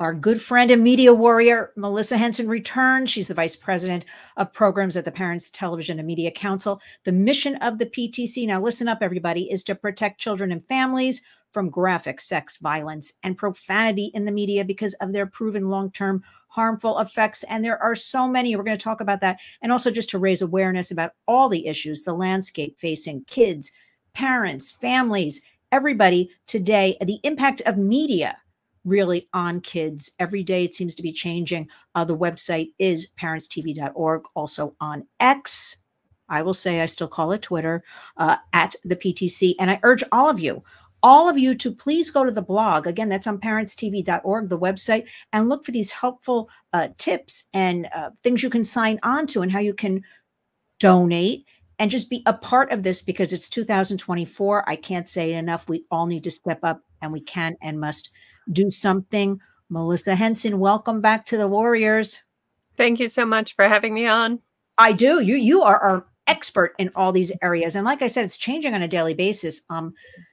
Our good friend and media warrior, Melissa Henson, returned. She's the vice president of programs at the Parents Television and Media Council. The mission of the PTC, now listen up, everybody, is to protect children and families from graphic sex, violence, and profanity in the media because of their proven long-term harmful effects. And there are so many. We're going to talk about that. And also just to raise awareness about all the issues, the landscape facing kids, parents, families, everybody today, the impact of media really on kids. Every day it seems to be changing. The website is parentstv.org, also on X. I will say I still call it Twitter, at the PTC. And I urge all of you to please go to the blog. Again, that's on parentstv.org, the website, and look for these helpful tips and things you can sign on to and how you can donate and just be a part of this because it's 2024. I can't say it enough. We all need to step up, and we can and must do something. Melissa Henson, welcome back to the Warriors. Thank you so much for having me on. I do. You are our expert in all these areas. And like I said, it's changing on a daily basis.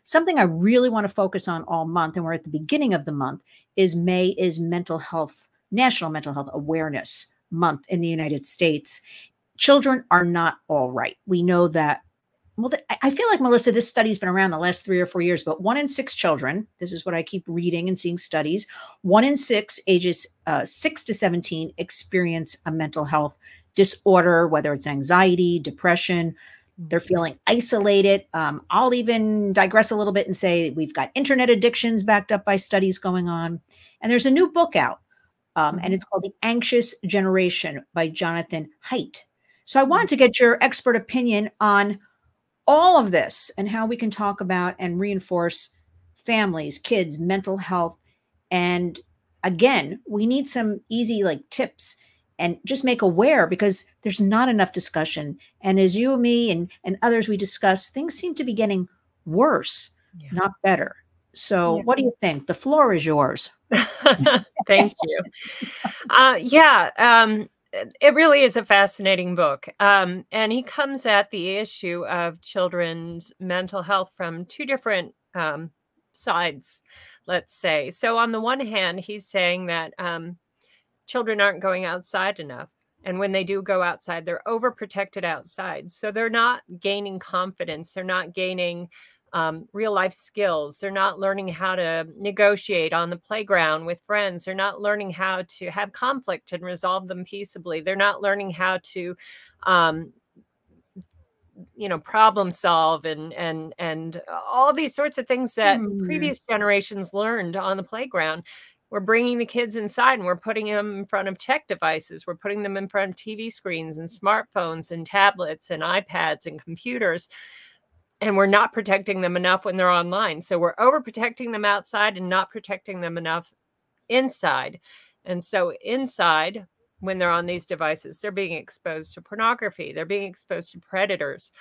Something I really want to focus on all month, and we're at the beginning of the month, is May is National Mental Health Awareness Month in the United States. Children are not all right. We know that. Well, I feel like, Melissa, this study's been around the last 3 or 4 years, but 1 in 6 children, this is what I keep reading and seeing studies, 1 in 6 ages 6 to 17 experience a mental health disorder, whether it's anxiety, depression, they're feeling isolated. I'll even digress a little bit and say we've got internet addictions backed up by studies going on. And there's a new book out, and it's called The Anxious Generation by Jonathan Haidt. So I wanted to get your expert opinion on all of this and how we can talk about and reinforce families, kids, mental health. And again, we need some easy tips and just make aware because there's not enough discussion. And as you and me and others we discuss, things seem to be getting worse, not better. So what do you think? The floor is yours. Thank you. It really is a fascinating book. And he comes at the issue of children's mental health from 2 different sides, let's say. So on the one hand, he's saying that children aren't going outside enough. And when they do go outside, they're overprotected outside. So they're not gaining confidence. They're not gaining real life skills. They're not learning how to negotiate on the playground with friends. They're not learning how to have conflict and resolve them peaceably. They're not learning how to, problem solve and all these sorts of things that previous generations learned on the playground. We're bringing the kids inside and we're putting them in front of tech devices. We're putting them in front of TV screens and smartphones and tablets and iPads and computers. And we're not protecting them enough when they're online. So we're overprotecting them outside and not protecting them enough inside. And so inside, when they're on these devices, they're being exposed to pornography. They're being exposed to predators,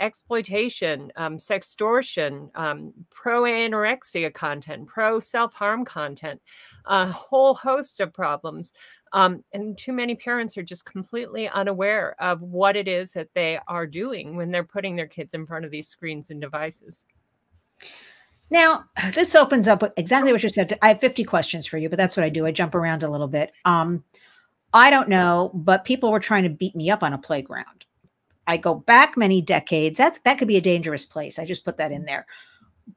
exploitation, sextortion, pro-anorexia content, pro-self-harm content, a whole host of problems. And too many parents are just completely unaware of what it is that they are doing when they're putting their kids in front of these screens and devices. Now, this opens up exactly what you said. I have 50 questions for you, but that's what I do. I jump around a little bit. I don't know, but people were trying to beat me up on a playground. I go back many decades. That could be a dangerous place. I just put that in there.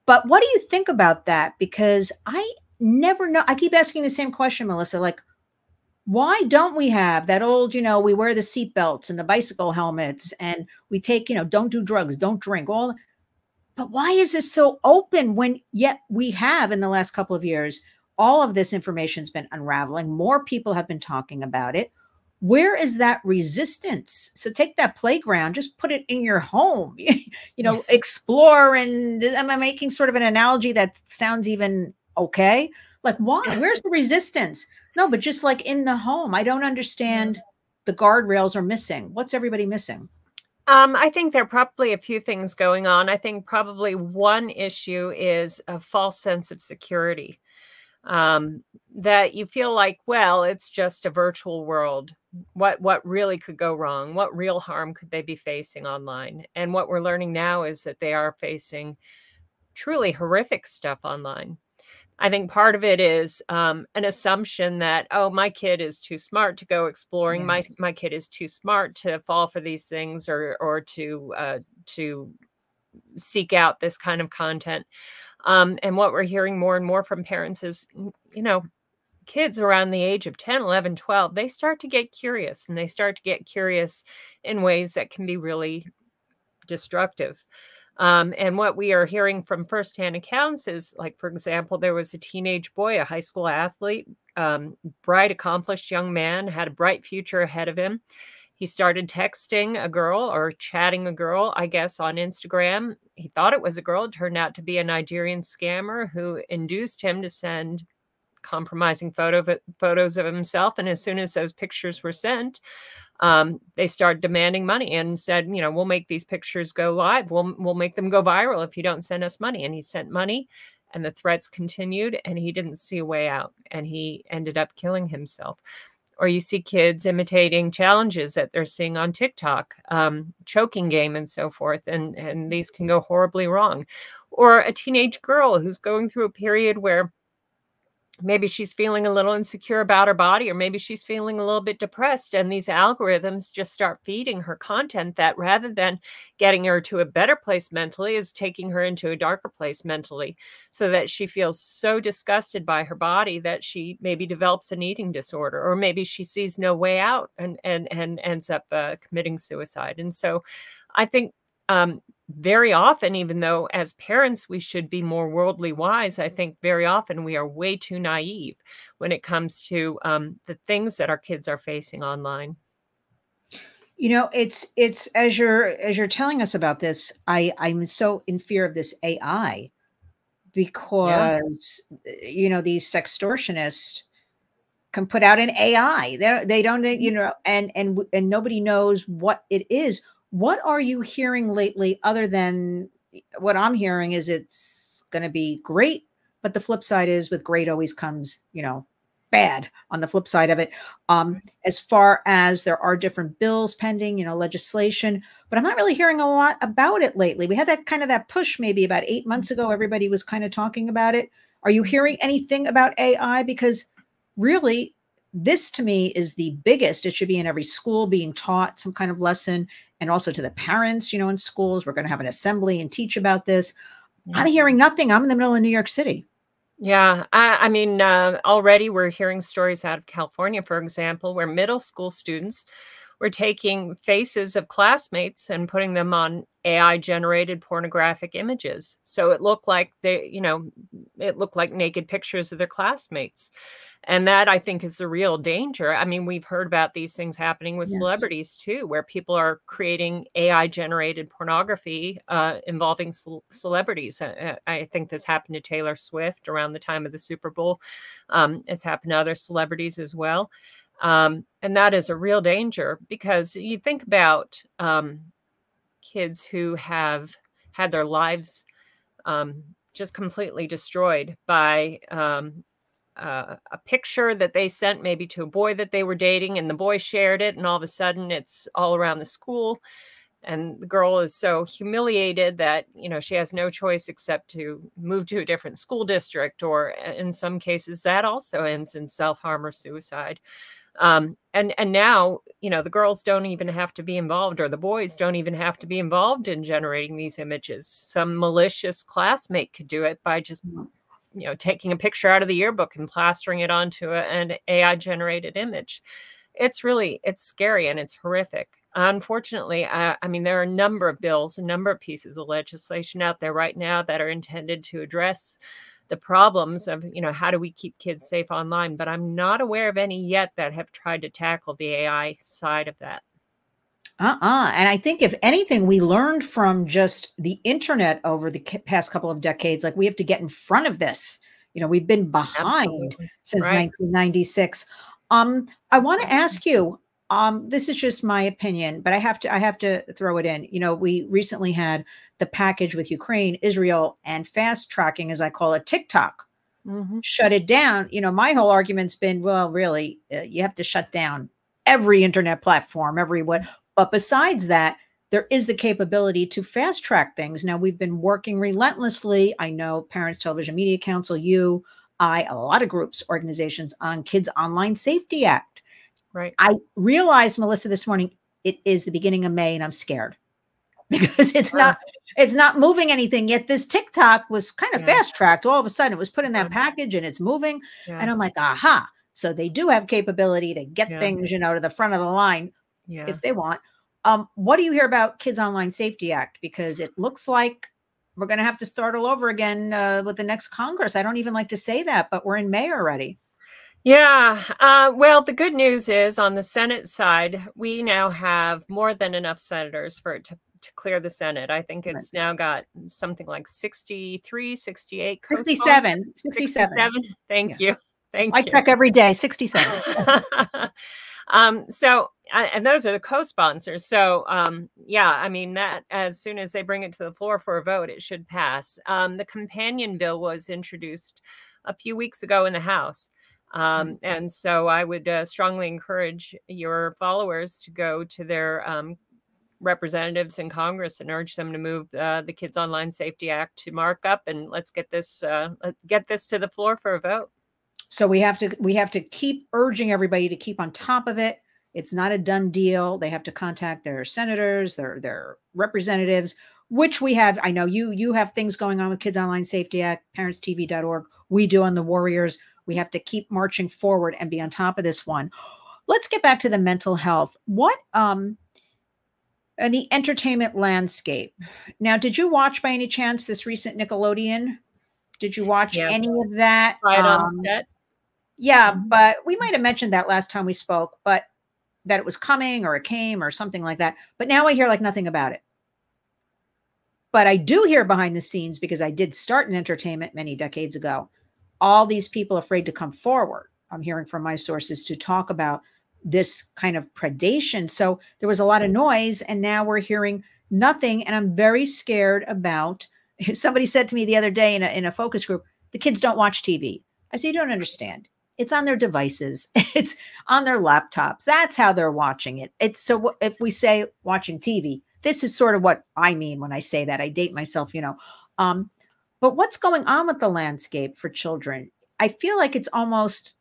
But what do you think about that? Because I never know. I keep asking the same question, Melissa, why don't we have that old, we wear the seat belts and the bicycle helmets and we take, don't do drugs, don't drink, but why is this so open when yet we have in the last couple of years, all of this information has been unraveling. More people have been talking about it. Where is that resistance? So take that playground, just put it in your home, explore. And am I making sort of an analogy that sounds even okay? Why? Where's the resistance? No, but just in the home, I don't understand. The guardrails are missing. What's everybody missing? I think there are probably a few things going on. I think probably one issue is a false sense of security, that you feel like, well, it's just a virtual world. What really could go wrong? What real harm could they be facing online? And what we're learning now is that they are facing truly horrific stuff online. I think part of it is an assumption that, oh, my kid is too smart to go exploring. Yes. My kid is too smart to fall for these things or to seek out this kind of content. And what we're hearing more and more from parents is, kids around the age of 10, 11, 12, they start to get curious, and they start to get curious in ways that can be really destructive. And what we are hearing from firsthand accounts is, like, for example, there was a teenage boy, a high school athlete, bright, accomplished young man, had a bright future ahead of him. He started texting a girl or chatting a girl, I guess, on Instagram. He thought it was a girl. It turned out to be a Nigerian scammer who induced him to send compromising photos of himself. And as soon as those pictures were sent, they started demanding money and said, we'll make these pictures go live. We'll make them go viral if you don't send us money. And he sent money, and the threats continued, and he didn't see a way out, and he ended up killing himself. Or you see kids imitating challenges that they're seeing on TikTok, choking game and so forth. And these can go horribly wrong. Or a teenage girl who's going through a period where maybe she's feeling a little insecure about her body, or maybe she's feeling a little bit depressed, and these algorithms just start feeding her content that, rather than getting her to a better place mentally, is taking her into a darker place mentally, so that she feels so disgusted by her body that she maybe develops an eating disorder, or maybe she sees no way out and ends up committing suicide. And so I think very often, even though as parents we should be more worldly wise, I think very often we are way too naive when it comes to the things that our kids are facing online. It's as you're telling us about this, I'm so in fear of this AI, because these sextortionists can put out an AI. They don't, and nobody knows what it is. What are you hearing lately, other than what I'm hearing is it's going to be great, but the flip side is, with great always comes, bad on the flip side of it. As far as there are different bills pending, legislation, but I'm not really hearing a lot about it lately. We had that push maybe about 8 months ago. Everybody was kind of talking about it. Are you hearing anything about AI? Because really, this to me is the biggest. It should be in every school, being taught some kind of lesson. And also to the parents, in schools, we're going to have an assembly and teach about this. I'm hearing nothing. I'm in the middle of New York City. Yeah. I mean, already we're hearing stories out of California, for example, where middle school students were taking faces of classmates and putting them on AI generated pornographic images. So it looked like it looked like naked pictures of their classmates. And that, I think, is the real danger. I mean, we've heard about these things happening with celebrities too, where people are creating AI generated pornography involving celebrities. I think this happened to Taylor Swift around the time of the Super Bowl. It's happened to other celebrities as well. And that is a real danger, because you think about kids who have had their lives just completely destroyed by a picture that they sent maybe to a boy that they were dating, and the boy shared it, and all of a sudden it's all around the school, and the girl is so humiliated that she has no choice except to move to a different school district, or in some cases that also ends in self-harm or suicide. And now, the girls don't even have to be involved, or the boys don't even have to be involved in generating these images. Some malicious classmate could do it by just, taking a picture out of the yearbook and plastering it onto an AI generated image. It's scary, and it's horrific. Unfortunately, I mean, there are a number of bills, a number of pieces of legislation out there right now that are intended to address the problems of, how do we keep kids safe online? But I'm not aware of any yet that have tried to tackle the AI side of that. And I think, if anything, we learned from just the internet over the past couple of decades, like, we have to get in front of this. We've been behind since 1996. I want to ask you, this is just my opinion, but I have to throw it in. We recently had the package with Ukraine, Israel, and fast tracking, as I call it, TikTok, shut it down. My whole argument's been, well, really, you have to shut down every internet platform, everywhere. But besides that, there is the capability to fast track things. Now, we've been working relentlessly. I know Parents Television Media Council, you, a lot of groups, organizations on Kids Online Safety Act. Right. I realized, Melissa, this morning, it is the beginning of May and I'm scared because it's not moving anything yet. This TikTok was kind of fast tracked. All of a sudden it was put in that package and it's moving. And I'm like, aha. So they do have capability to get things, you know, to the front of the line if they want. What do you hear about Kids Online Safety Act? Because it looks like we're going to have to start all over again with the next Congress. I don't even like to say that, but we're in May already. Yeah. Well, the good news is on the Senate side, we now have more than enough senators for it to clear the Senate. I think it's now got something like 63, 68. 67. 67. Thank you. Thank you. I check every day, 67. And those are the co-sponsors. So, yeah, I mean, that as soon as they bring it to the floor for a vote, it should pass. The companion bill was introduced a few weeks ago in the House. And so I would strongly encourage your followers to go to their representatives in Congress and urge them to move the Kids Online Safety Act to markup, and let's get this to the floor for a vote. So we have to keep urging everybody to keep on top of it. It's not a done deal. They have to contact their senators, their representatives, which we have. I know you have things going on with Kids Online Safety Act, parentstv.org. We do on the Warriors. We have to keep marching forward and be on top of this one. Let's get back to the mental health. What and the entertainment landscape. Now, did you watch by any chance this recent Nickelodeon? Did you watch any of that? Right on set. Yeah, but we might have mentioned that last time we spoke, but that it was coming or it came or something like that. But now I hear like nothing about it. But I do hear behind the scenes, because I did start in entertainment many decades ago, all these people afraid to come forward. I'm hearing from my sources to talk about this kind of predation. So there was a lot of noise, and now we're hearing nothing. And I'm very scared about, somebody said to me the other day in a focus group, the kids don't watch TV. I said, you don't understand. It's on their devices. It's on their laptops. That's how they're watching it. It's so if we say watching TV, this is sort of what I mean when I say that. I date myself, you know. But what's going on with the landscape for children? I feel like it's almost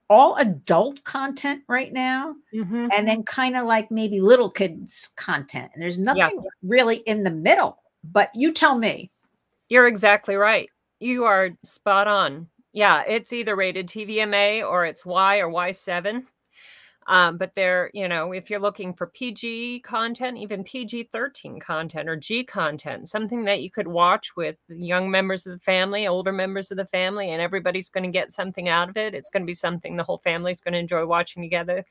all adult content right now, and then kind of like maybe little kids content. And there's nothing really in the middle, but you tell me. You're exactly right. You are spot on. Yeah, it's either rated TVMA or it's Y or Y7. But they're, you know, if you're looking for PG content, even PG-13 content or G content, something that you could watch with young members of the family, older members of the family, and everybody's going to get something out of it. It's going to be something the whole family is going to enjoy watching together.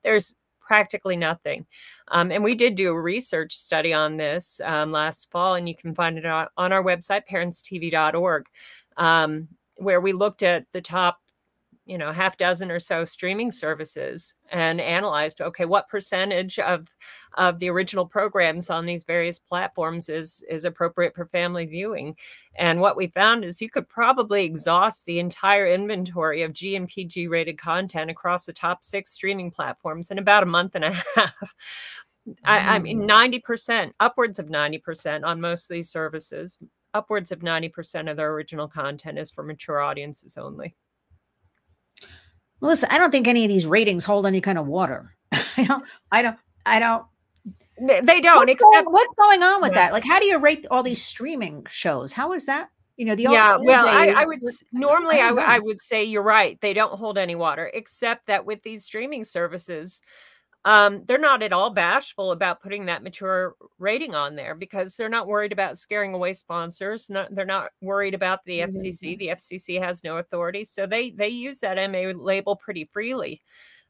There's practically nothing. And we did do a research study on this last fall, and you can find it on our website, parentstv.org, where we looked at the top, you know, half dozen or so streaming services and analyzed, okay, what percentage of the original programs on these various platforms is appropriate for family viewing. And what we found is you could probably exhaust the entire inventory of G and PG rated content across the top 6 streaming platforms in about a month and a half. I mean, 90%, upwards of 90% on most of these services, upwards of 90% of their original content is for mature audiences only. Melissa, I don't think any of these ratings hold any kind of water. I don't. They don't. What's going on with that? Like, how do you rate all these streaming shows? How is that? You know, I would normally I would say you're right. They don't hold any water, except that with these streaming services, they're not at all bashful about putting that mature rating on there because they're not worried about scaring away sponsors. They're not worried about the FCC. The FCC has no authority. So they use that MA label pretty freely.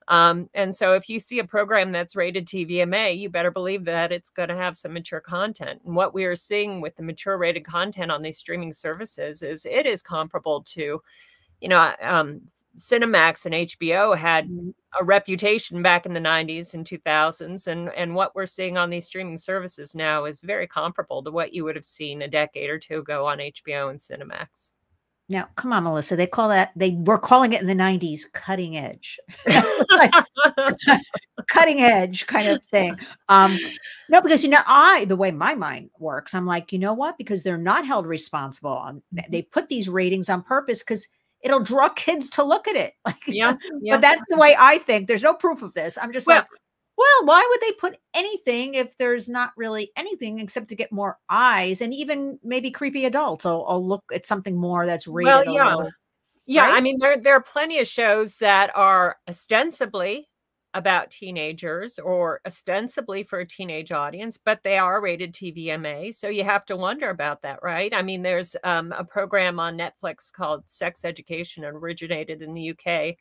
And so if you see a program that's rated TVMA, you better believe that it's going to have some mature content. And what we are seeing with the mature rated content on these streaming services is it is comparable to, you know, Cinemax and HBO had a reputation back in the 90s and 2000s. And what we're seeing on these streaming services now is very comparable to what you would have seen a decade or two ago on HBO and Cinemax. Now, come on, Melissa. They were calling it in the 90s cutting edge. Cutting edge kind of thing. No, because, you know, the way my mind works, I'm like, you know what? Because they're not held responsible. They put these ratings on purpose because it'll draw kids to look at it. Like, Yeah. but that's the way I think. There's no proof of this. I'm just Well, like, well, why would they put anything if there's not really anything except to get more eyes and even maybe creepy adults? I'll look at something more that's rated a little. Yeah. Right? I mean, there are plenty of shows that are ostensibly about teenagers or ostensibly for a teenage audience, but they are rated TVMA. So you have to wonder about that, right? I mean, there's a program on Netflix called Sex Education, originated in the UK.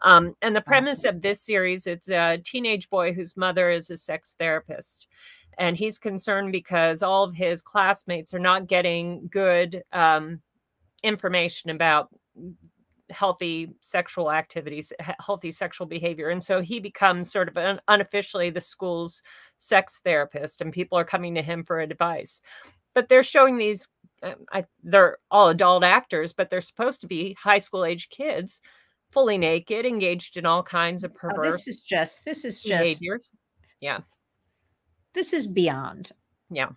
And the premise of this series, it's a teenage boy whose mother is a sex therapist. And he's concerned because all of his classmates are not getting good information about healthy sexual activities, healthy sexual behavior. And so he becomes sort of unofficially the school's sex therapist, and people are coming to him for advice. But they're showing these, they're all adult actors, but they're supposed to be high school age kids, fully naked, engaged in all kinds of perverse this is just behaviors. Yeah. This is beyond. Yeah.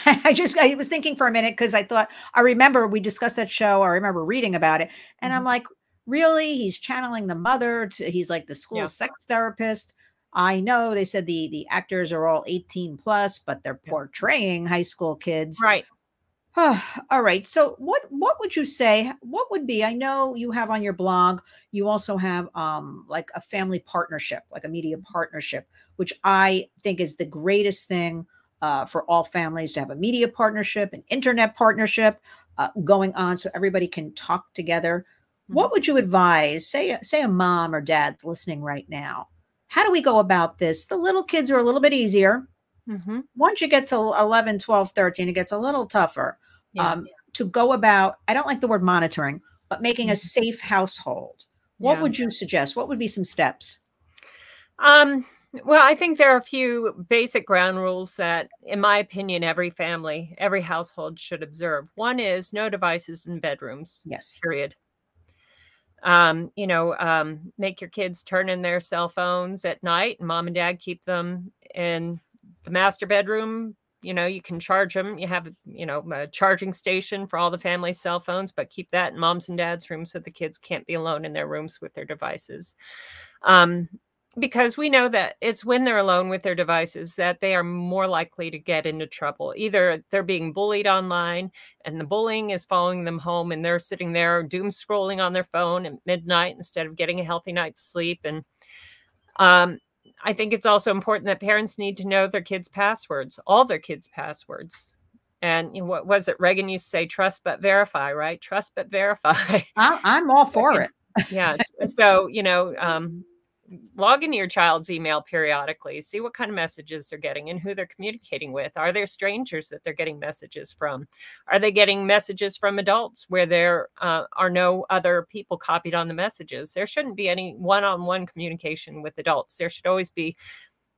I was thinking for a minute because I remember we discussed that show. I remember reading about it, and I'm like, really? He's channeling the mother he's like the school sex therapist. I know they said the actors are all 18 plus, but they're portraying high school kids. Right. All right. So what would you say? What would be, I know you have on your blog, you also have like a family partnership, like a media partnership, which I think is the greatest thing for all families to have a media partnership, an internet partnership going on so everybody can talk together. What would you advise? Say a mom or dad's listening right now. How do we go about this? The little kids are a little bit easier. Once you get to 11, 12, 13, it gets a little tougher to go about. I don't like the word monitoring, but making a safe household. What would you suggest? What would be some steps? Well, I think there are a few basic ground rules that, in my opinion, every family, every household should observe. One is no devices in bedrooms. Yes. Period. Make your kids turn in their cell phones at night, and mom and dad keep them in the master bedroom. You can charge them. You have, a charging station for all the family cell phones, but keep that in mom's and dad's room so the kids can't be alone in their rooms with their devices. Because we know that it's when they're alone with their devices that they are more likely to get into trouble. Either they're being bullied online and the bullying is following them home and they're sitting there doom scrolling on their phone at midnight instead of getting a healthy night's sleep. And I think it's also important that parents need to know their kids' passwords, all their kids' passwords. And what was it? Reagan used to say, trust but verify, right? Trust but verify. I'm all for it. Yeah. So, log into your child's email periodically, see what kind of messages they're getting and who they're communicating with. Are there strangers that they're getting messages from? Are they getting messages from adults where there are no other people copied on the messages? There shouldn't be any one-on-one communication with adults. There should always be,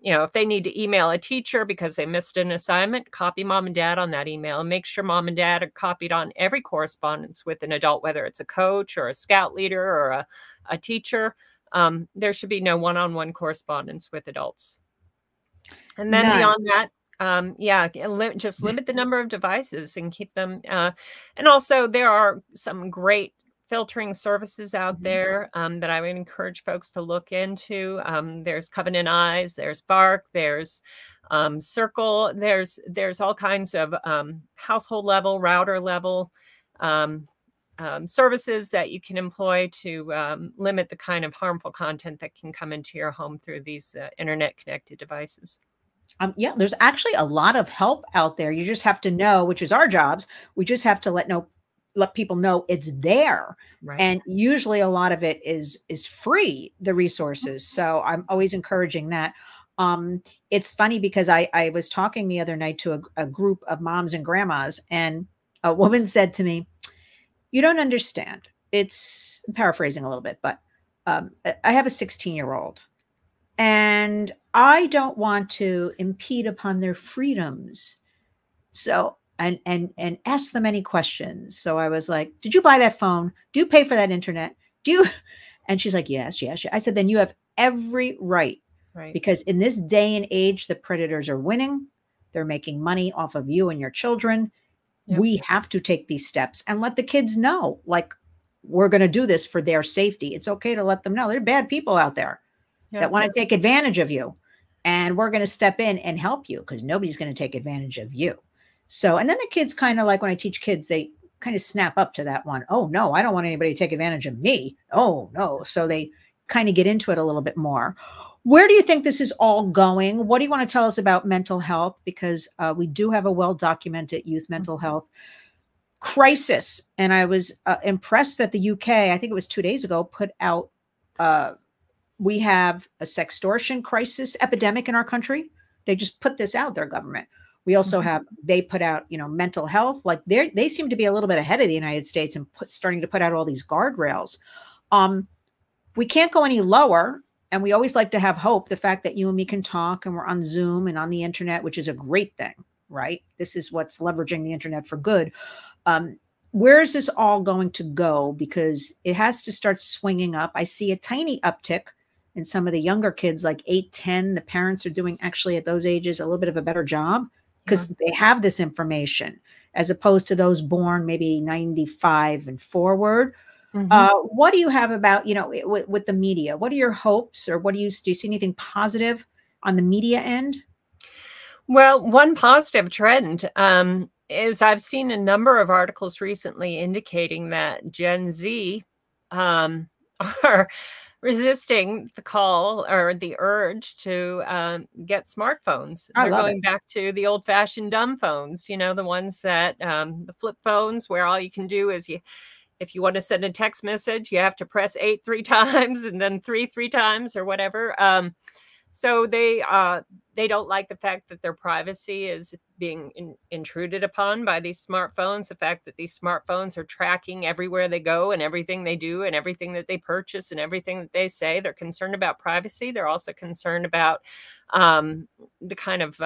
if they need to email a teacher because they missed an assignment, copy mom and dad on that email and make sure mom and dad are copied on every correspondence with an adult, whether it's a coach or a scout leader or a teacher. There should be no one-on-one correspondence with adults. And then beyond that, just limit the number of devices and keep them. And also there are some great filtering services out there that I would encourage folks to look into. There's Covenant Eyes, there's Bark, there's Circle, there's all kinds of household level, router level services that you can employ to limit the kind of harmful content that can come into your home through these internet connected devices. There's actually a lot of help out there. You just have to know, which is our jobs. We just have to let people know it's there. Right. And usually a lot of it is free, the resources. So I'm always encouraging that. It's funny because I was talking the other night to a group of moms and grandmas, and a woman said to me, you don't understand. I'm paraphrasing a little bit, but I have a 16-year-old and I don't want to impede upon their freedoms. So, and ask them any questions. So I was like, did you buy that phone? Do you pay for that internet? And she's like, yes. I said, then you have every right. Because in this day and age, the predators are winning. They're making money off of you and your children. Yep. We have to take these steps and let the kids know, like, we're going to do this for their safety. It's okay to let them know there are bad people out there that want to take advantage of you. And we're going to step in and help you because nobody's going to take advantage of you. So, and then the kids kind of like when I teach kids, they kind of snap up to that one. Oh, no, I don't want anybody to take advantage of me. Oh, no. So they kind of get into it a little bit more. Where do you think this is all going? What do you want to tell us about mental health? Because we do have a well-documented youth mental health crisis. And I was impressed that the UK, I think it was 2 days ago, put out, we have a sextortion crisis epidemic in our country. They just put this out, their government. We also have, they put out, you know, mental health. Like they seem to be a little bit ahead of the United States and starting to put out all these guardrails. We can't go any lower. And we always like to have hope. The fact that you and me can talk and we're on Zoom and on the internet, which is a great thing, right? This is what's leveraging the internet for good. Where is this all going to go? Because it has to start swinging up. I see a tiny uptick in some of the younger kids, like 8, 10. The parents are doing actually at those ages a little bit of a better job because they have this information as opposed to those born maybe 95 and forward. What do you have about, you know, with the media? What are your hopes, or do you see anything positive on the media end? Well, one positive trend is I've seen a number of articles recently indicating that Gen Z are resisting the call or the urge to get smartphones. They're going back to the old-fashioned dumb phones, you know, the ones that the flip phones where all you can do is if you want to send a text message, you have to press 8 3 times and then 3 times or whatever. So they don't like the fact that their privacy is being intruded upon by these smartphones. The fact that these smartphones are tracking everywhere they go and everything they do and everything that they purchase and everything that they say. They're concerned about privacy. They're also concerned about the kind of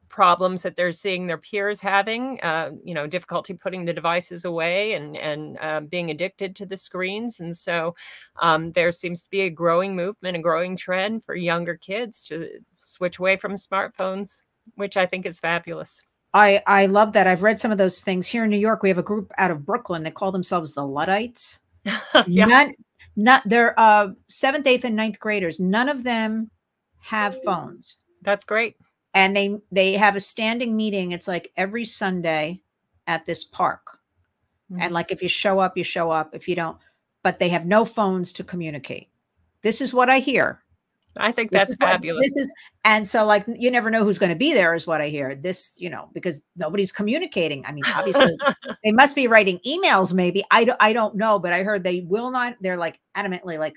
problems that they're seeing their peers having, you know, difficulty putting the devices away and being addicted to the screens. And so there seems to be a growing movement, a growing trend for younger kids to switch away from smartphones, which I think is fabulous. I love that. I've read some of those things. Here in New York, we have a group out of Brooklyn. They call themselves the Luddites. They're 7th, 8th, and 9th graders. None of them have phones. That's great. And they have a standing meeting. It's like every Sunday at this park. And like, if you show up, you show up. If you don't, but they have no phones to communicate. This is what I hear. I think that's fabulous. And so like, you never know who's going to be there is what I hear. This, you know, because nobody's communicating. I mean, obviously they must be writing emails. Maybe I don't know, but I heard they will not, they're like adamantly like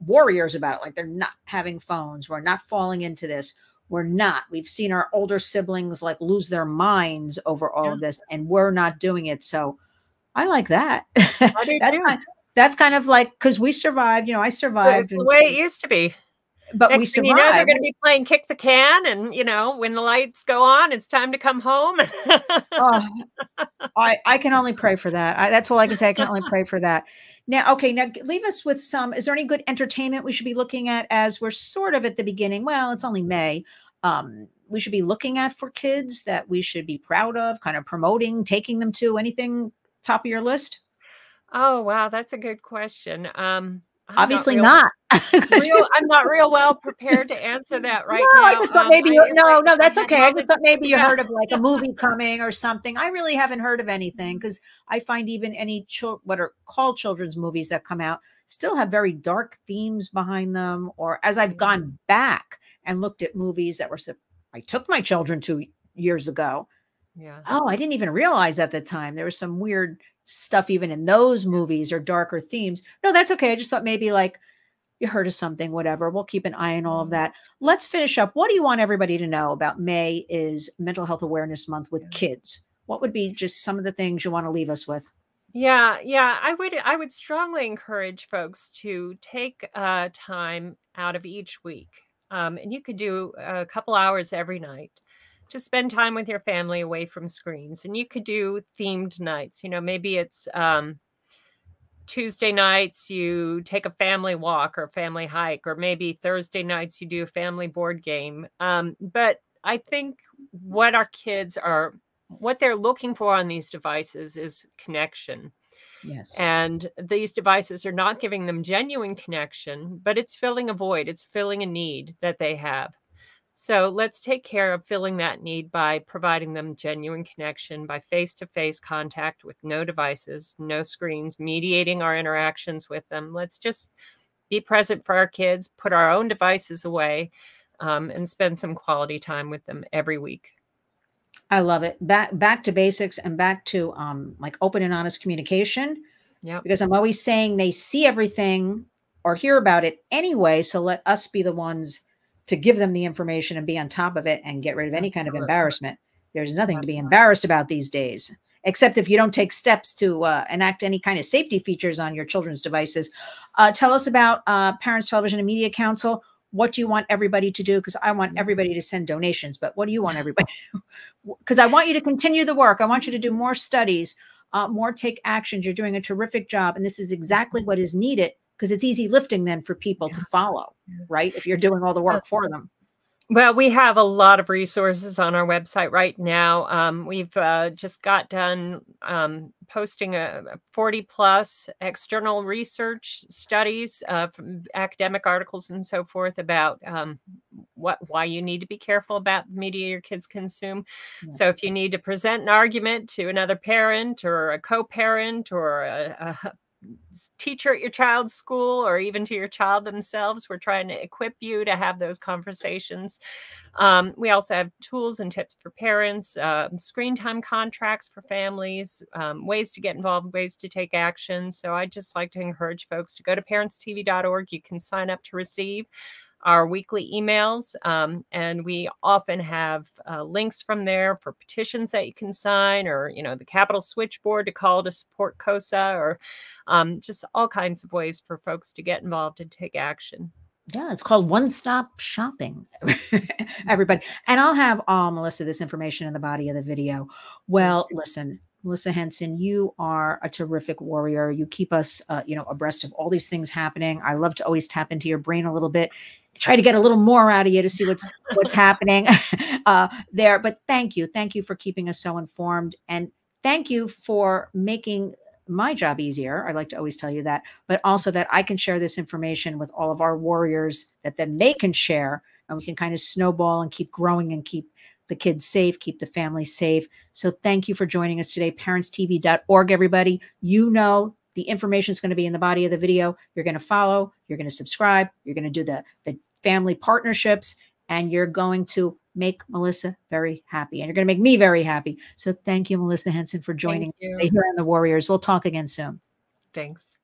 warriors about it. Like they're not having phones. We're not falling into this. We're not. We've seen our older siblings like lose their minds over all of this, and we're not doing it. So I like that. That's kind of like, because we survived, you know, I survived. It's the way it used to be. But we survived. You know, they're going to be playing kick the can, and you know, when the lights go on, it's time to come home. I can only pray for that. That's all I can say. I can only pray for that. Now, okay, now leave us with some. Is there any good entertainment we should be looking at as we're sort of at the beginning? Well, it's only May. We should be looking at for kids that we should be proud of, kind of promoting, taking them to. Anything top of your list? Oh, wow, that's a good question. Obviously not. I'm not real well prepared to answer that right now. I just thought maybe no, that's okay. I just thought maybe you heard of like a movie coming or something. I really haven't heard of anything because I find even any what are called children's movies that come out still have very dark themes behind them. Or as I've gone back and looked at movies that I took my children to years ago. Yeah. Oh, I didn't even realize at the time there was some weird stuff even in those movies or darker themes. No, that's okay. I just thought maybe like you heard of something, whatever. We'll keep an eye on all of that. Let's finish up. What do you want everybody to know about May is Mental Health Awareness Month with kids? What would be just some of the things you want to leave us with? Yeah. I would strongly encourage folks to take time out of each week. And you could do a couple hours every night. Just spend time with your family away from screens. And you could do themed nights. You know, maybe it's Tuesday nights you take a family walk or family hike, or maybe Thursday nights you do a family board game. But I think what our kids what they're looking for on these devices is connection. Yes. And these devices are not giving them genuine connection, but it's filling a void. It's filling a need that they have. So let's take care of filling that need by providing them genuine connection, by face-to-face contact with no devices, no screens, mediating our interactions with them. Let's just be present for our kids, put our own devices away, and spend some quality time with them every week. I love it. Back to basics and back to like open and honest communication. Yeah. Because I'm always saying they see everything or hear about it anyway. So let us be the ones to give them the information and be on top of it and get rid of any kind of embarrassment. There's nothing to be embarrassed about these days, except if you don't take steps to enact any kind of safety features on your children's devices. Tell us about Parents Television and Media Council. What do you want everybody to do? Because I want everybody to send donations, but what do you want everybody? Because I want you to continue the work. I want you to do more studies, more take actions. You're doing a terrific job. And this is exactly what is needed, because it's easy lifting then for people to follow, right? If you're doing all the work for them. Well, we have a lot of resources on our website right now. We've just got done posting a 40+ external research studies from academic articles and so forth about why you need to be careful about media your kids consume. Yeah. So if you need to present an argument to another parent or a co-parent or a teacher at your child's school, or even to your child themselves, we're trying to equip you to have those conversations. We also have tools and tips for parents, screen time contracts for families, ways to get involved, ways to take action. So I'd just like to encourage folks to go to parentstv.org. You can sign up to receive our weekly emails, and we often have links from there for petitions that you can sign, or the Capitol switchboard to call to support KOSA, or just all kinds of ways for folks to get involved and take action. Yeah, it's called one-stop shopping, everybody. And I'll have Melissa this information in the body of the video. Well, listen, Melissa Henson, you are a terrific warrior. You keep us, abreast of all these things happening. I love to always tap into your brain a little bit, try to get a little more out of you to see what's happening there. But thank you for keeping us so informed, and thank you for making my job easier. I like to always tell you that, but also that I can share this information with all of our warriors, that then they can share, and we can kind of snowball and keep growing and keep the kids safe, keep the family safe. So thank you for joining us today. ParentsTV.org, everybody. The information is going to be in the body of the video. You're going to follow, you're going to subscribe, you're going to do the family partnerships, and you're going to make Melissa very happy, and you're going to make me very happy. So thank you, Melissa Henson, for joining me here on The Warriors. We'll talk again soon. Thanks.